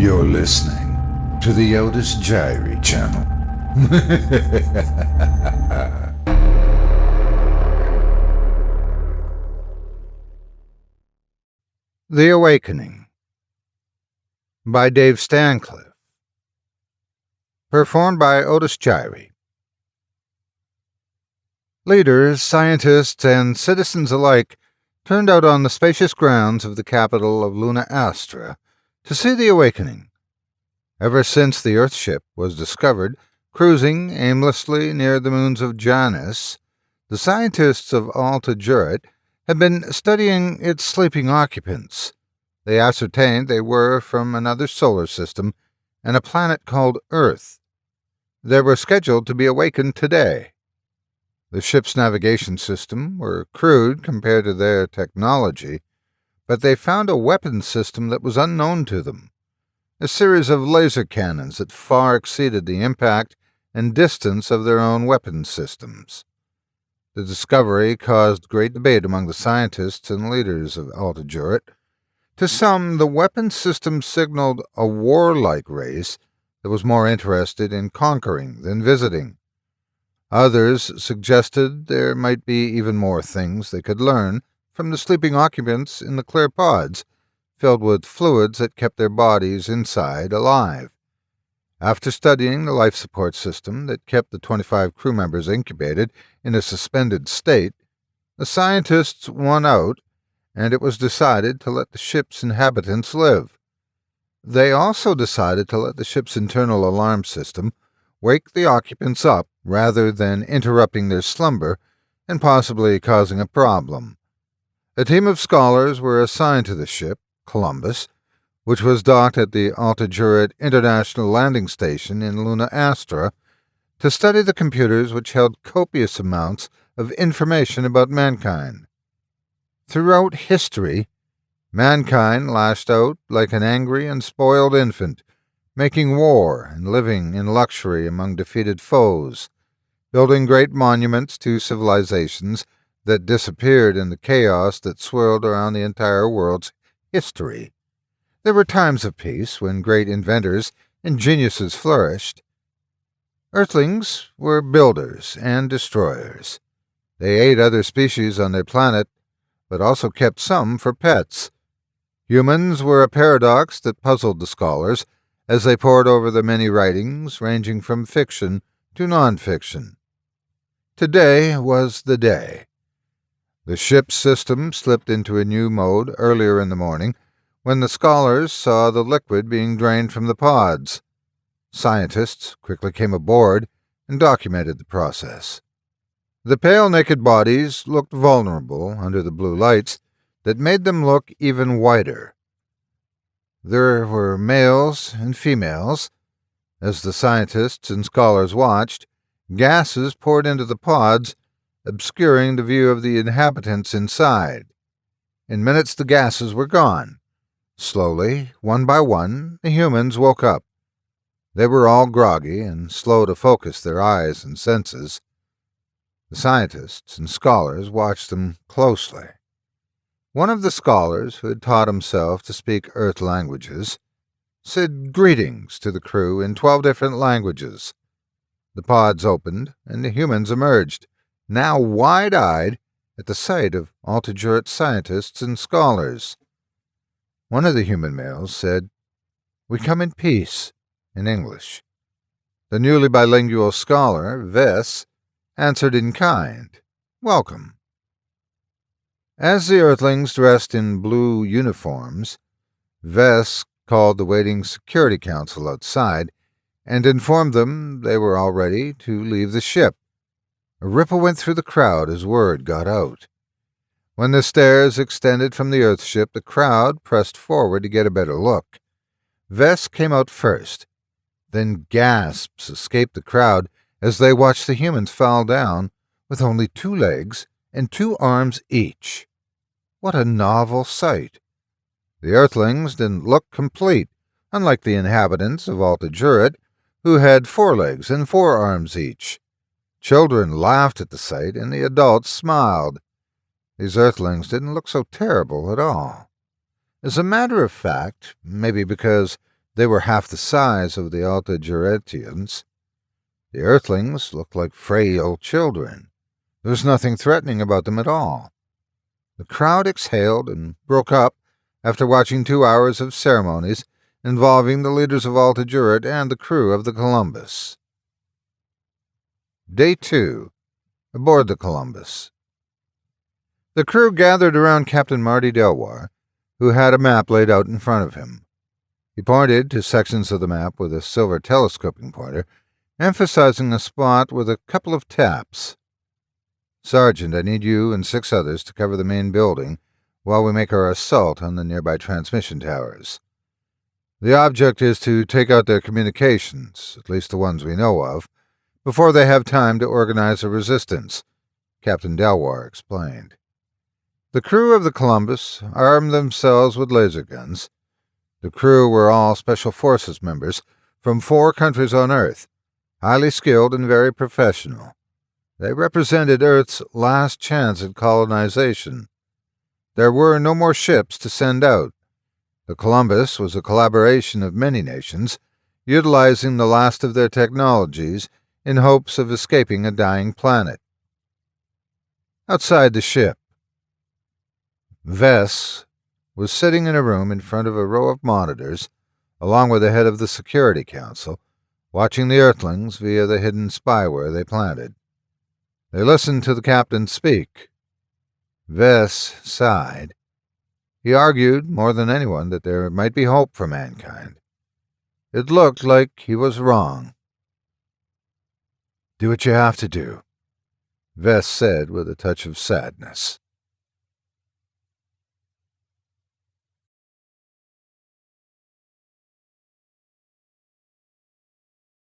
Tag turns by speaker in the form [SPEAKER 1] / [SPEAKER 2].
[SPEAKER 1] You're listening to the Otis Jiry channel.
[SPEAKER 2] The Awakening by Dave Stancliff. Performed by Otis Jiry. Leaders, scientists, and citizens alike turned out on the spacious grounds of the capital of Luna Astra to see the awakening. Ever since the Earthship was discovered, cruising aimlessly near the moons of Janus, the scientists of Otis Jiry had been studying its sleeping occupants. They ascertained they were from another solar system and a planet called Earth. They were scheduled to be awakened today. The ship's navigation system were crude compared to their technology, but they found a weapons system that was unknown to them, a series of laser cannons that far exceeded the impact and distance of their own weapons systems. The discovery caused great debate among the scientists and leaders of Otis Jiry. To some, the weapons system signaled a warlike race that was more interested in conquering than visiting. Others suggested there might be even more things they could learn from the sleeping occupants in the clear pods, filled with fluids that kept their bodies inside alive. After studying the life support system that kept the 25 crew members incubated in a suspended state, the scientists won out, and it was decided to let the ship's inhabitants live. They also decided to let the ship's internal alarm system wake the occupants up rather than interrupting their slumber and possibly causing a problem. A team of scholars were assigned to the ship, Columbus, which was docked at the Otis Jiry International Landing Station in Luna Astra, to study the computers which held copious amounts of information about mankind. Throughout history, mankind lashed out like an angry and spoiled infant, making war and living in luxury among defeated foes, building great monuments to civilizations that disappeared in the chaos that swirled around the entire world's history. There were times of peace when great inventors and geniuses flourished. Earthlings were builders and destroyers. They ate other species on their planet, but also kept some for pets. Humans were a paradox that puzzled the scholars as they pored over the many writings ranging from fiction to non-fiction. Today was the day. The ship's system slipped into a new mode earlier in the morning when the scholars saw the liquid being drained from the pods. Scientists quickly came aboard and documented the process. The pale naked bodies looked vulnerable under the blue lights that made them look even whiter. There were males and females. As the scientists and scholars watched, gases poured into the pods, obscuring the view of the inhabitants inside. In minutes the gases were gone. Slowly, one by one, the humans woke up. They were all groggy and slow to focus their eyes and senses. The scientists and scholars watched them closely. One of the scholars, who had taught himself to speak Earth languages, said greetings to the crew in 12 different languages. The pods opened, and the humans emerged, now wide-eyed at the sight of Otis Jiry scientists and scholars. One of the human males said, "We come in peace," in English. The newly bilingual scholar, Vess, answered in kind, "Welcome." As the Earthlings dressed in blue uniforms, Vess called the waiting Security Council outside and informed them they were all ready to leave the ship. A ripple went through the crowd as word got out. When the stairs extended from the Earthship, the crowd pressed forward to get a better look. Vess came out first. Then gasps escaped the crowd as they watched the humans fall down with only 2 legs and 2 arms each. What a novel sight! The Earthlings didn't look complete, unlike the inhabitants of Otis Jiry, who had 4 legs and 4 arms each. Children laughed at the sight, and the adults smiled. These Earthlings didn't look so terrible at all. As a matter of fact, maybe because They were half the size of the Altajuretians. The Earthlings looked like frail children. There was nothing threatening about them at all. The crowd exhaled and broke up after watching 2 hours of ceremonies involving the leaders of Altajuret and the crew of the Columbus. Day 2. Aboard the Columbus. The crew gathered around Captain Marty Delwar, who had a map laid out in front of him. He pointed to sections of the map with a silver telescoping pointer, emphasizing a spot with a couple of taps. "Sergeant, I need you and 6 others to cover the main building while we make our assault on the nearby transmission towers. The object is to take out their communications, at least the ones we know of, before they have time to organize a resistance," Captain Delwar explained. The crew of the Columbus armed themselves with laser guns. The crew were all Special Forces members from 4 countries on Earth, highly skilled and very professional. They represented Earth's last chance at colonization. There were no more ships to send out. The Columbus was a collaboration of many nations, utilizing the last of their technologies in hopes of escaping a dying planet. Outside the ship, Vess was sitting in a room in front of a row of monitors, along with the head of the Security Council, watching the Earthlings via the hidden spyware they planted. They listened to the captain speak. Vess sighed. He argued, more than anyone, that there might be hope for mankind. It looked like he was wrong. "Do what you have to do," Vess said with a touch of sadness.